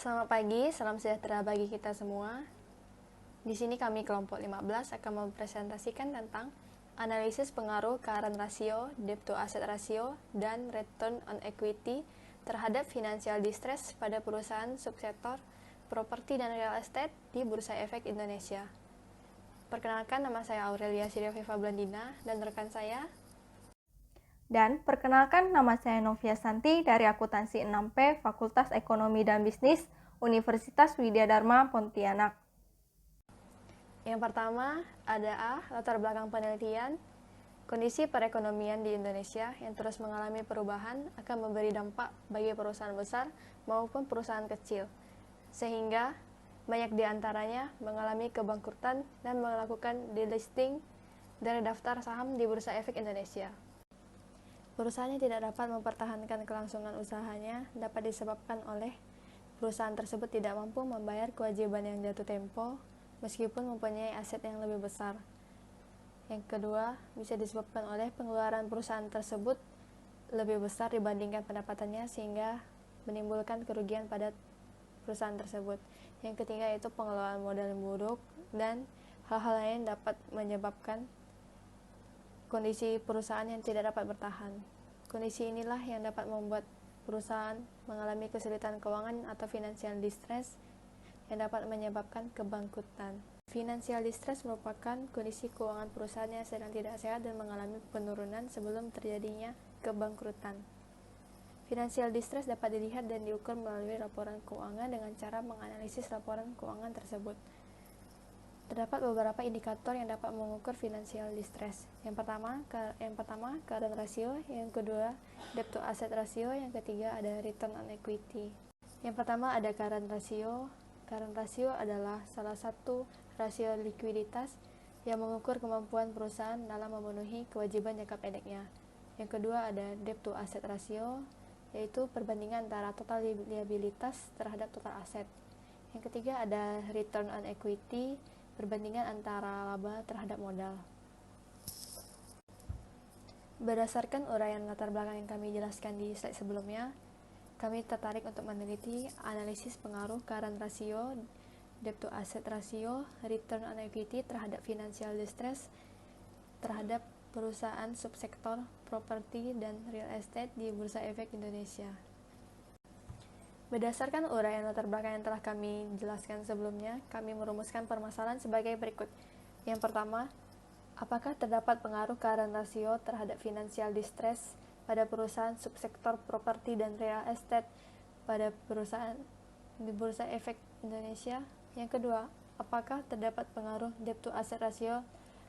Selamat pagi, salam sejahtera bagi kita semua. Di sini kami kelompok 15 akan mempresentasikan tentang analisis pengaruh current ratio, debt to asset ratio, dan return on equity terhadap financial distress pada perusahaan subsektor properti dan real estate di Bursa Efek Indonesia. Perkenalkan, nama saya Aurelia Sirioviva Blandina dan rekan saya. Dan perkenalkan, nama saya Novia Santi dari Akuntansi 6P Fakultas Ekonomi dan Bisnis Universitas Widya Dharma Pontianak. Yang pertama ada A, latar belakang penelitian. Kondisi perekonomian di Indonesia yang terus mengalami perubahan akan memberi dampak bagi perusahaan besar maupun perusahaan kecil, sehingga banyak di antaranya mengalami kebangkrutan dan melakukan delisting dari daftar saham di Bursa Efek Indonesia. Perusahaan yang tidak dapat mempertahankan kelangsungan usahanya dapat disebabkan oleh perusahaan tersebut tidak mampu membayar kewajiban yang jatuh tempo meskipun mempunyai aset yang lebih besar. Yang kedua, bisa disebabkan oleh pengeluaran perusahaan tersebut lebih besar dibandingkan pendapatannya sehingga menimbulkan kerugian pada perusahaan tersebut. Yang ketiga yaitu pengelolaan modal yang buruk dan hal-hal lain dapat menyebabkan kondisi perusahaan yang tidak dapat bertahan. Kondisi inilah yang dapat membuat perusahaan mengalami kesulitan keuangan atau financial distress yang dapat menyebabkan kebangkrutan. Financial distress merupakan kondisi keuangan perusahaan yang sedang tidak sehat dan mengalami penurunan sebelum terjadinya kebangkrutan. Financial distress dapat dilihat dan diukur melalui laporan keuangan dengan cara menganalisis laporan keuangan tersebut. Terdapat beberapa indikator yang dapat mengukur financial distress. Yang pertama current ratio, yang kedua debt to asset ratio, yang ketiga ada return on equity. Yang pertama ada current ratio. Current ratio adalah salah satu rasio likuiditas yang mengukur kemampuan perusahaan dalam memenuhi kewajiban jangka pendeknya. Yang kedua ada debt to asset ratio, yaitu perbandingan antara total liabilitas terhadap total aset. Yang ketiga ada return on equity, perbandingan antara laba terhadap modal. Berdasarkan uraian latar belakang yang kami jelaskan di slide sebelumnya, kami tertarik untuk meneliti analisis pengaruh current ratio, debt to asset ratio, return on equity terhadap financial distress terhadap perusahaan subsektor properti dan real estate di Bursa Efek Indonesia. Berdasarkan uraian latar belakang yang telah kami jelaskan sebelumnya, kami merumuskan permasalahan sebagai berikut. Yang pertama, apakah terdapat pengaruh current ratio terhadap financial distress pada perusahaan subsektor properti dan real estate pada perusahaan di Bursa Efek Indonesia? Yang kedua, apakah terdapat pengaruh debt to asset ratio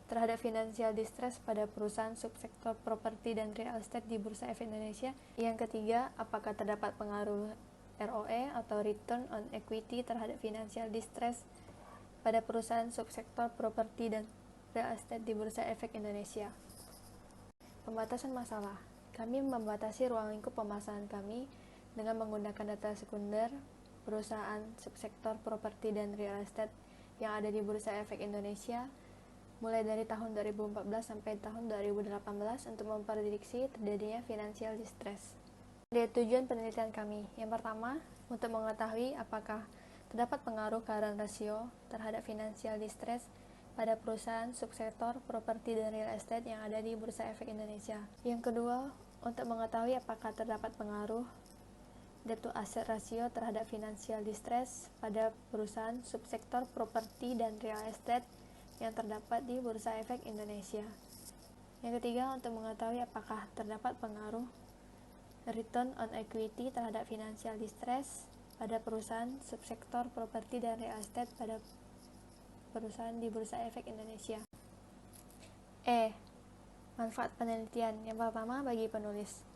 terhadap financial distress pada perusahaan subsektor properti dan real estate di Bursa Efek Indonesia? Yang ketiga, apakah terdapat pengaruh ROE atau return on equity terhadap financial distress pada perusahaan subsektor properti dan real estate di Bursa Efek Indonesia? Pembatasan masalah. Kami membatasi ruang lingkup pembahasan kami dengan menggunakan data sekunder perusahaan subsektor properti dan real estate yang ada di Bursa Efek Indonesia mulai dari tahun 2014 sampai tahun 2018 untuk memprediksi terjadinya financial distress. Dari tujuan penelitian kami, yang pertama, untuk mengetahui apakah terdapat pengaruh current ratio terhadap financial distress pada perusahaan subsektor properti dan real estate yang ada di Bursa Efek Indonesia. Yang kedua, untuk mengetahui apakah terdapat pengaruh debt to asset ratio terhadap financial distress pada perusahaan subsektor properti dan real estate yang terdapat di Bursa Efek Indonesia. Yang ketiga, untuk mengetahui apakah terdapat pengaruh return on equity terhadap financial distress pada perusahaan subsektor properti dan real estate pada perusahaan di Bursa Efek Indonesia. Manfaat penelitian. Yang pertama, bagi penulis.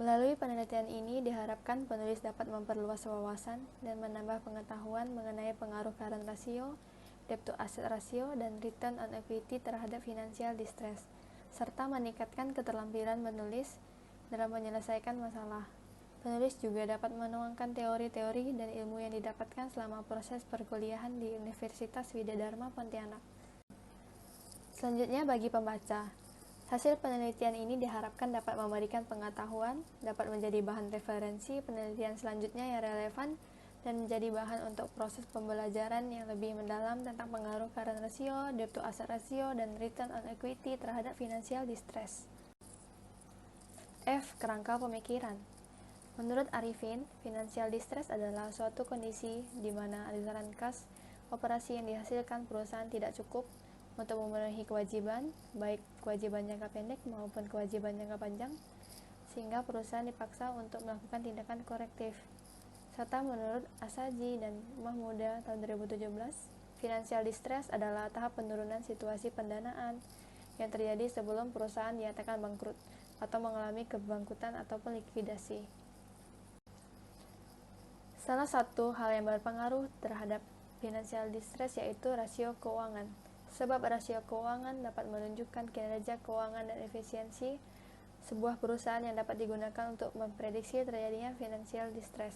Melalui penelitian ini diharapkan penulis dapat memperluas wawasan dan menambah pengetahuan mengenai pengaruh current ratio, debt to asset ratio, dan return on equity terhadap financial distress, serta meningkatkan keterampilan menulis dalam menyelesaikan masalah. Penulis juga dapat menuangkan teori-teori dan ilmu yang didapatkan selama proses perkuliahan di Universitas Widya Dharma Pontianak. Selanjutnya, bagi pembaca, hasil penelitian ini diharapkan dapat memberikan pengetahuan, dapat menjadi bahan referensi penelitian selanjutnya yang relevan, dan menjadi bahan untuk proses pembelajaran yang lebih mendalam tentang pengaruh current ratio, debt to asset ratio, dan return on equity terhadap financial distress. F. Kerangka pemikiran. Menurut Arifin, financial distress adalah suatu kondisi di mana aliran kas operasi yang dihasilkan perusahaan tidak cukup untuk memenuhi kewajiban, baik kewajiban jangka pendek maupun kewajiban jangka panjang, sehingga perusahaan dipaksa untuk melakukan tindakan korektif. Serta menurut Asaji dan Mahmuda tahun 2017, financial distress adalah tahap penurunan situasi pendanaan yang terjadi sebelum perusahaan dinyatakan bangkrut atau mengalami kebangkrutan ataupun likuidasi. Salah satu hal yang berpengaruh terhadap financial distress yaitu rasio keuangan. Sebab rasio keuangan dapat menunjukkan kinerja keuangan dan efisiensi sebuah perusahaan yang dapat digunakan untuk memprediksi terjadinya financial distress.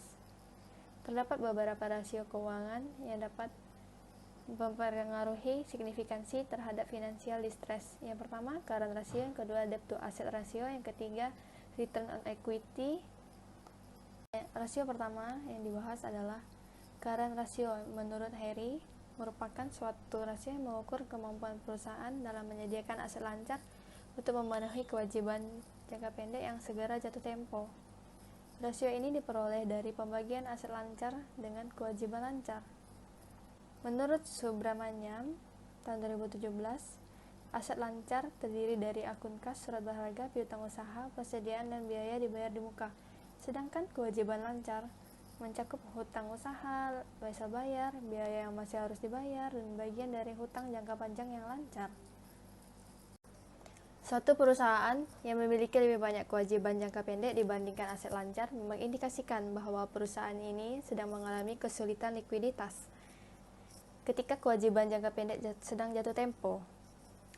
Terdapat beberapa rasio keuangan yang dapat mempengaruhi signifikansi terhadap financial distress. Yang pertama, current ratio, yang kedua, debt to asset ratio, yang ketiga, return on equity. Rasio pertama yang dibahas adalah current ratio. Menurut Harry, merupakan suatu rasio yang mengukur kemampuan perusahaan dalam menyediakan aset lancar untuk memenuhi kewajiban jangka pendek yang segera jatuh tempo. Rasio ini diperoleh dari pembagian aset lancar dengan kewajiban lancar. Menurut Subramanyam, tahun 2017, aset lancar terdiri dari akun kas, surat berharga, piutang usaha, persediaan, dan biaya dibayar di muka. Sedangkan kewajiban lancar mencakup hutang usaha, wesel bayar, biaya yang masih harus dibayar, dan bagian dari hutang jangka panjang yang lancar. Suatu perusahaan yang memiliki lebih banyak kewajiban jangka pendek dibandingkan aset lancar mengindikasikan bahwa perusahaan ini sedang mengalami kesulitan likuiditas ketika kewajiban jangka pendek sedang jatuh tempo.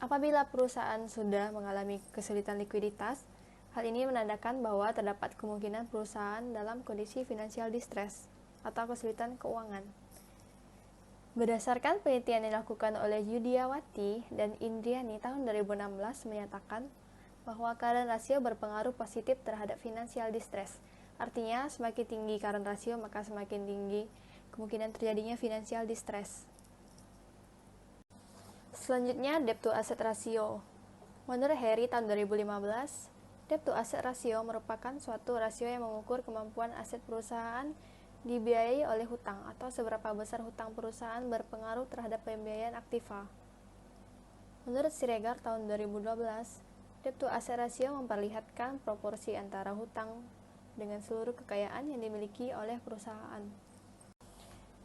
Apabila perusahaan sudah mengalami kesulitan likuiditas, hal ini menandakan bahwa terdapat kemungkinan perusahaan dalam kondisi financial distress atau kesulitan keuangan. Berdasarkan penelitian yang dilakukan oleh Yudiawati dan Indriani tahun 2016 menyatakan bahwa current ratio berpengaruh positif terhadap financial distress. Artinya, semakin tinggi current ratio, maka semakin tinggi kemungkinan terjadinya financial distress. Selanjutnya, debt to asset ratio. Menurut Harry tahun 2015, debt to asset ratio merupakan suatu rasio yang mengukur kemampuan aset perusahaan dibiayai oleh hutang atau seberapa besar hutang perusahaan berpengaruh terhadap pembiayaan aktiva. Menurut Siregar tahun 2012, debt to asset ratio memperlihatkan proporsi antara hutang dengan seluruh kekayaan yang dimiliki oleh perusahaan.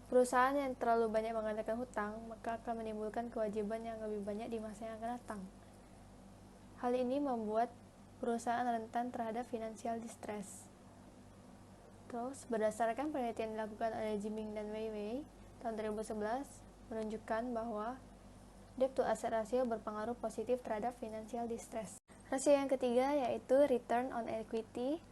Perusahaan yang terlalu banyak mengandalkan hutang, maka akan menimbulkan kewajiban yang lebih banyak di masa yang akan datang. Hal ini membuat perusahaan rentan terhadap financial distress. Terus, berdasarkan penelitian yang dilakukan oleh Jiming dan Wei Wei tahun 2011 menunjukkan bahwa debt to asset ratio berpengaruh positif terhadap financial distress. Rasio yang ketiga yaitu return on equity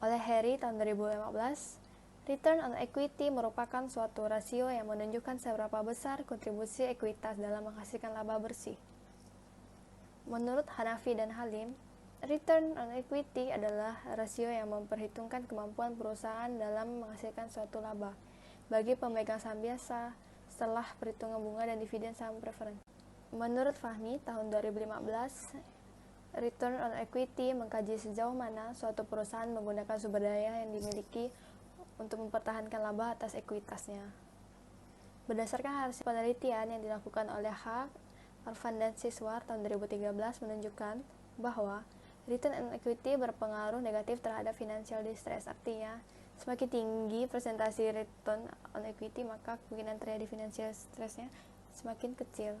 oleh Harry tahun 2015. Return on equity merupakan suatu rasio yang menunjukkan seberapa besar kontribusi ekuitas dalam menghasilkan laba bersih. Menurut Hanafi dan Halim, return on equity adalah rasio yang memperhitungkan kemampuan perusahaan dalam menghasilkan suatu laba bagi pemegang saham biasa setelah perhitungan bunga dan dividen saham preference. Menurut Fahmi tahun 2015, return on equity mengkaji sejauh mana suatu perusahaan menggunakan sumber daya yang dimiliki untuk mempertahankan laba atas ekuitasnya. Berdasarkan hasil penelitian yang dilakukan oleh Haag, Arfan dan Siswar tahun 2013 menunjukkan bahwa return on equity berpengaruh negatif terhadap financial distress. Artinya, semakin tinggi presentasi return on equity, maka kemungkinan terjadi financial distress-nya semakin kecil.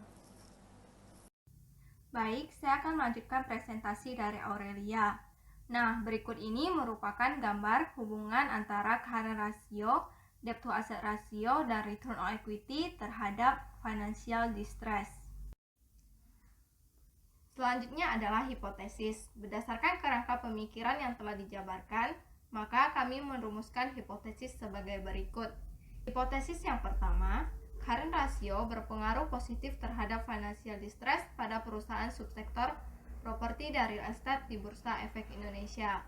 Baik, saya akan melanjutkan presentasi dari Aurelia. Nah, berikut ini merupakan gambar hubungan antara current ratio, debt to asset ratio, dan return on equity terhadap financial distress. Selanjutnya adalah hipotesis. Berdasarkan kerangka pemikiran yang telah dijabarkan, maka kami merumuskan hipotesis sebagai berikut. Hipotesis yang pertama, current ratio berpengaruh positif terhadap financial distress pada perusahaan subsektor properti dan real estate di Bursa Efek Indonesia.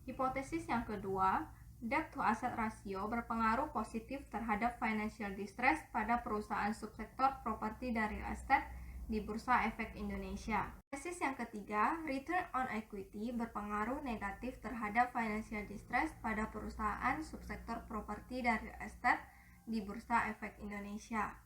Hipotesis yang kedua, Debt to asset ratio berpengaruh positif terhadap financial distress pada perusahaan subsektor properti dan real estate di Bursa Efek Indonesia. Tesis yang ketiga, return on equity berpengaruh negatif terhadap financial distress pada perusahaan subsektor properti dan real estate di Bursa Efek Indonesia.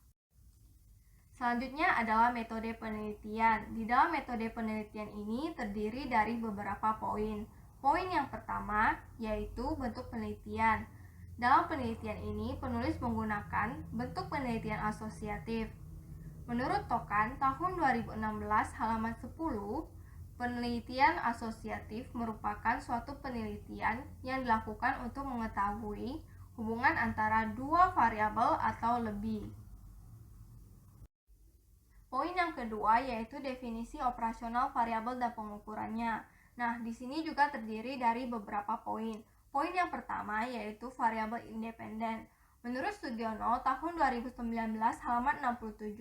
Selanjutnya adalah metode penelitian. Di dalam metode penelitian ini terdiri dari beberapa poin. Poin yang pertama yaitu bentuk penelitian. Dalam penelitian ini, penulis menggunakan bentuk penelitian asosiatif. Menurut Tokan, tahun 2016 halaman 10, penelitian asosiatif merupakan suatu penelitian yang dilakukan untuk mengetahui hubungan antara dua variabel atau lebih. Poin yang kedua yaitu definisi operasional variabel dan pengukurannya. Nah, di sini juga terdiri dari beberapa poin. Poin yang pertama yaitu variabel independen. Menurut Sugiono, tahun 2019 halaman 67,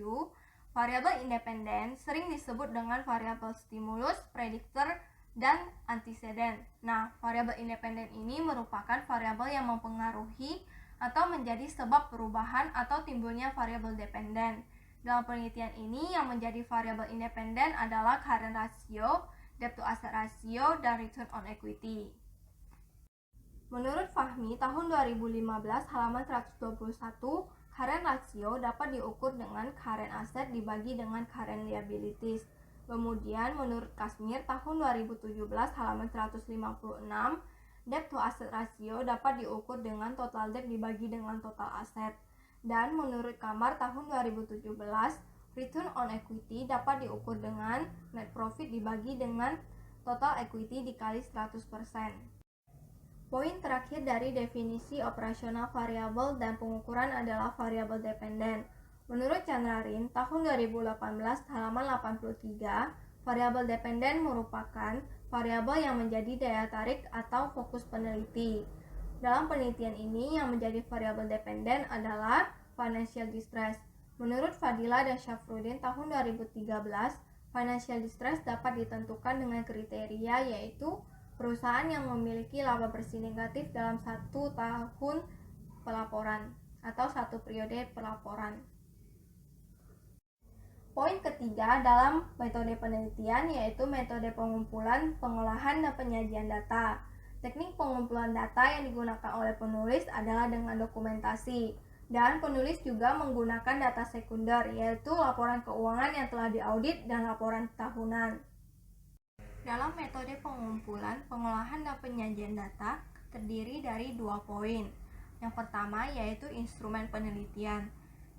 variabel independen sering disebut dengan variabel stimulus, prediktor, dan anteseden. Nah, variabel independen ini merupakan variabel yang mempengaruhi atau menjadi sebab perubahan atau timbulnya variabel dependen. Dalam penelitian ini, yang menjadi variabel independen adalah current ratio, debt to asset ratio, dan return on equity. Menurut Fahmi, tahun 2015 halaman 121, current ratio dapat diukur dengan current asset dibagi dengan current liabilities. Kemudian, menurut Kasmir, tahun 2017 halaman 156, debt to asset ratio dapat diukur dengan total debt dibagi dengan total aset. Dan menurut Kamar, tahun 2017, return on equity dapat diukur dengan net profit dibagi dengan total equity dikali 100%. Poin terakhir dari definisi operasional variabel dan pengukuran adalah variabel dependen. Menurut Chandrarin, tahun 2018 halaman 83, variabel dependen merupakan variabel yang menjadi daya tarik atau fokus peneliti. Dalam penelitian ini, yang menjadi variabel dependen adalah financial distress. Menurut Fadila dan Syafruddin, tahun 2013, financial distress dapat ditentukan dengan kriteria yaitu perusahaan yang memiliki laba bersih negatif dalam 1 tahun pelaporan atau 1 periode pelaporan. Poin ketiga dalam metode penelitian yaitu metode pengumpulan, pengolahan, dan penyajian data. Teknik pengumpulan data yang digunakan oleh penulis adalah dengan dokumentasi, dan penulis juga menggunakan data sekunder yaitu laporan keuangan yang telah diaudit dan laporan tahunan. Dalam metode pengumpulan, pengolahan, dan penyajian data terdiri dari 2 poin. Yang pertama yaitu instrumen penelitian.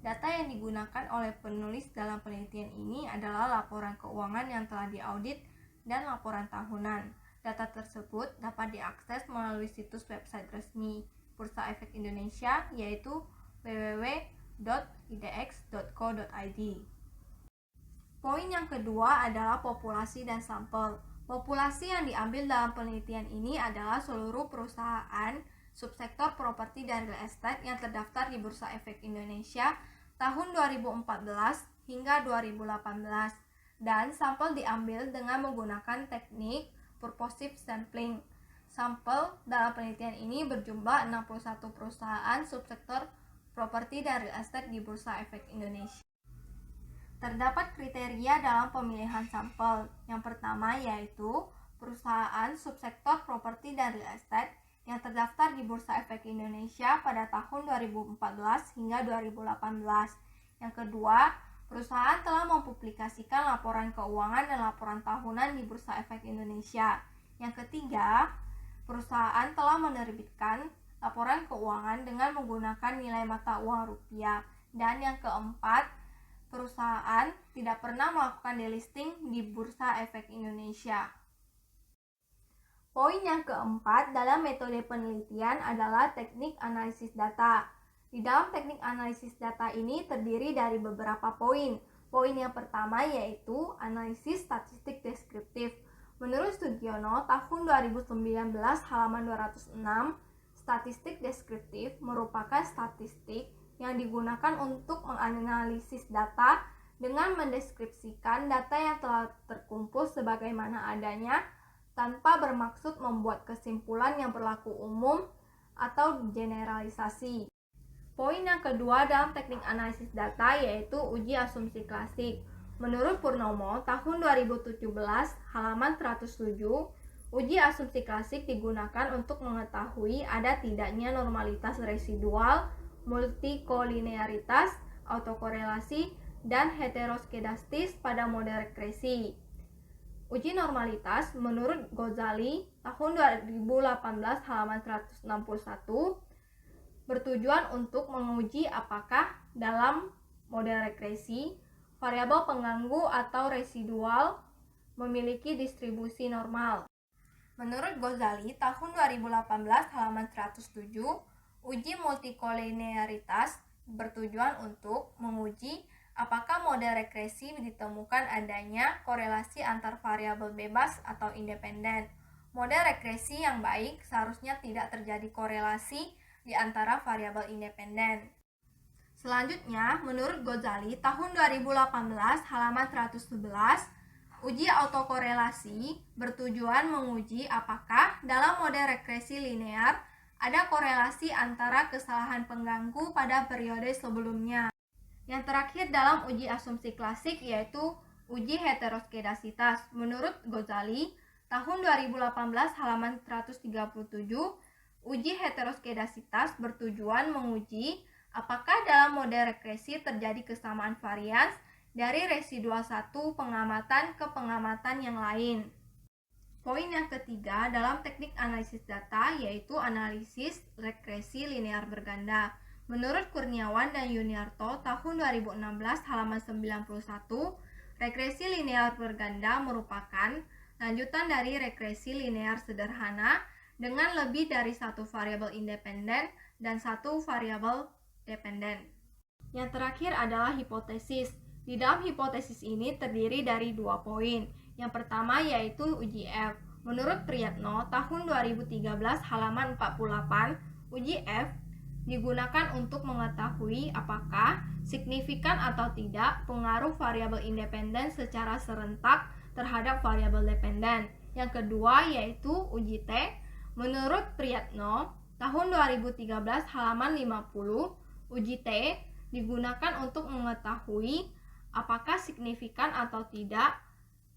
Data yang digunakan oleh penulis dalam penelitian ini adalah laporan keuangan yang telah diaudit dan laporan tahunan. Data tersebut dapat diakses melalui situs website resmi Bursa Efek Indonesia yaitu www.idx.co.id. Poin yang kedua adalah populasi dan sampel. Populasi yang diambil dalam penelitian ini adalah seluruh perusahaan subsektor properti dan real estate yang terdaftar di Bursa Efek Indonesia tahun 2014 hingga 2018, dan sampel diambil dengan menggunakan teknik purposive sampling. Sampel dalam penelitian ini berjumlah 61 perusahaan subsektor properti dan real estate di Bursa Efek Indonesia. Terdapat kriteria dalam pemilihan sampel. Yang pertama yaitu perusahaan subsektor properti dan real estate yang terdaftar di Bursa Efek Indonesia pada tahun 2014 hingga 2018. Yang kedua, perusahaan telah mempublikasikan laporan keuangan dan laporan tahunan di Bursa Efek Indonesia. Yang ketiga, perusahaan telah menerbitkan laporan keuangan dengan menggunakan nilai mata uang rupiah. Dan yang keempat, perusahaan tidak pernah melakukan delisting di Bursa Efek Indonesia. Poin yang keempat dalam metode penelitian adalah teknik analisis data. Di dalam teknik analisis data ini terdiri dari beberapa poin. Poin yang pertama yaitu analisis statistik deskriptif. Menurut Sugiono, tahun 2019 halaman 206, statistik deskriptif merupakan statistik yang digunakan untuk menganalisis data dengan mendeskripsikan data yang telah terkumpul sebagaimana adanya tanpa bermaksud membuat kesimpulan yang berlaku umum atau generalisasi. Poin yang kedua dalam teknik analisis data yaitu uji asumsi klasik. Menurut Purnomo, tahun 2017, halaman 107, uji asumsi klasik digunakan untuk mengetahui ada tidaknya normalitas residual, multikolinearitas, autokorelasi, dan heteroskedastis pada model regresi. Uji normalitas menurut Ghazali tahun 2018 halaman 161 bertujuan untuk menguji apakah dalam model regresi variabel pengganggu atau residual memiliki distribusi normal. Menurut Ghazali tahun 2018 halaman 107, uji multikolinearitas bertujuan untuk menguji apakah model regresi ditemukan adanya korelasi antar variabel bebas atau independen. Model regresi yang baik seharusnya tidak terjadi korelasi di antara variabel independen. Selanjutnya, menurut Ghazali tahun 2018 halaman 111, uji autokorelasi bertujuan menguji apakah dalam model regresi linear ada korelasi antara kesalahan pengganggu pada periode sebelumnya. Yang terakhir dalam uji asumsi klasik yaitu uji heteroskedasitas. Menurut Ghazali tahun 2018 halaman 137, uji heteroskedasitas bertujuan menguji apakah dalam model regresi terjadi kesamaan varians dari residual satu pengamatan ke pengamatan yang lain. Poin yang ketiga dalam teknik analisis data yaitu analisis regresi linear berganda. Menurut Kurniawan dan Yuniarto tahun 2016 halaman 91, regresi linear berganda merupakan lanjutan dari regresi linear sederhana dengan lebih dari satu variabel independen dan satu variabel dependen. Yang terakhir adalah hipotesis. Di dalam hipotesis ini terdiri dari 2 poin. Yang pertama yaitu uji F. Menurut Priyatno tahun 2013 halaman 48, uji F digunakan untuk mengetahui apakah signifikan atau tidak pengaruh variabel independen secara serentak terhadap variabel dependen. Yang kedua yaitu uji T. Menurut Priyatno, tahun 2013 halaman 50, uji T digunakan untuk mengetahui apakah signifikan atau tidak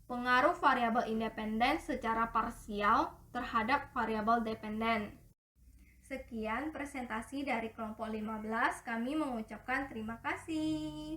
pengaruh variabel independen secara parsial terhadap variabel dependen. Sekian presentasi dari kelompok 15, kami mengucapkan terima kasih.